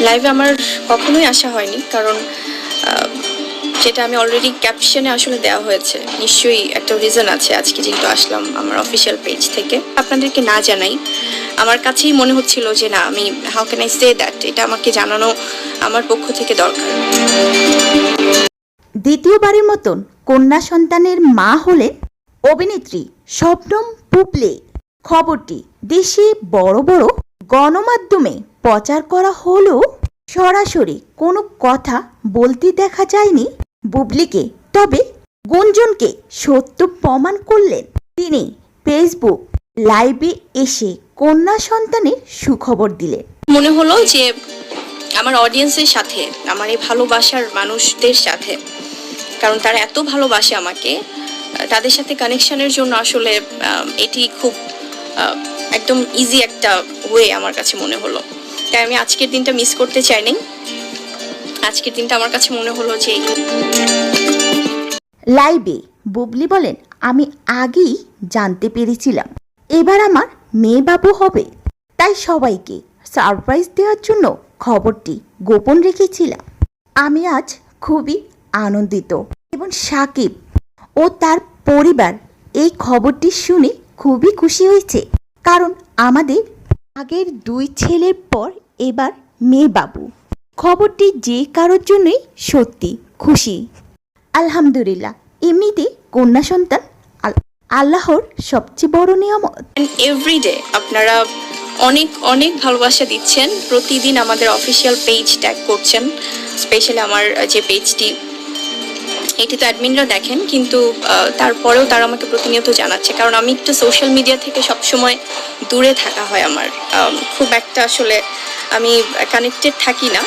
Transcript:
লাইভে আমার কখনোই আসা হয়নি, কারণ যেটা আমি অলরেডি ক্যাপশনে আসলে দেওয়া হয়েছে, নিশ্চয়ই একটা রিজন আছে আজকে যেহেতু আসলাম আমার অফিসিয়াল পেজ থেকে। আপনাদেরকে না জানাই আমার কাছেই মনে হচ্ছিল যে না, আমি how can I say that, এটা আমাকে জানানো আমার পক্ষ থেকে দরকার। দ্বিতীয়বারের মতন কন্যা সন্তানের মা হলেন অভিনেত্রী শবনম বুবলি। খবরটি দেশে বড় বড় গণমাধ্যমে প্রচার করা হলেও সরাসরি কোনো কথা বলতে দেখা যায়নি বুবলিকে। তবে গুঞ্জনকে সত্য প্রমাণ করলেন তিনি ফেসবুক লাইভে এসে কন্যা সন্তানের সুখবর দিলেন। মনে হলো যে আমার অডিয়েন্সের সাথে, আমার এই ভালোবাসার মানুষদের সাথে, কারণ তারা এত ভালোবাসে আমাকে, তাদের সাথে কানেকশনের জন্য আসলে এটি খুব একদম ইজি একটা ওয়ে আমার কাছে মনে হলো। তাই আমি আজকের দিনটা মিস করতে চাইনি। আজকের দিনটা আমার কাছে মনে হলো যে লাইভে বুবলি বলেন, আমি আগেই জানতে পেরেছিলাম এবার আমার মেয়ে বাবু হবে, তাই সবাইকে সারপ্রাইজ দেওয়ার জন্য খবরটি গোপন রেখেছিলাম। আমি আজ খুবই আনন্দিত এবং সাকিব ও তার পরিবার এই খবরটি শুনে খুবই খুশি হয়েছে, কারণ আমাদের আগের 2 ছেলের পর এবার মেয়ে বাবু। খবরটি যে কারোর জন্যই সত্যি খুশি। আলহামদুলিল্লাহ, এমনিতে কন্যা সন্তান আল্লাহর সবচেয়ে বড় নিয়ামত। এভরিডে আপনারা অনেক অনেক ভালোবাসা দিচ্ছেন, প্রতিদিন আমাদের অফিসিয়াল পেজ ট্যাগ করছেন। স্পেশালি আমার যে পেজটি, এটি তো অ্যাডমিনরা দেখেন, কিন্তু তারপরেও তারা আমাকে প্রতিনিয়ত জানাচ্ছে, কারণ আমি একটু সোশ্যাল মিডিয়া থেকে সবসময় দূরে থাকা হয় আমার, খুব একটা আসলে আমি কানেক্টেড থাকি না।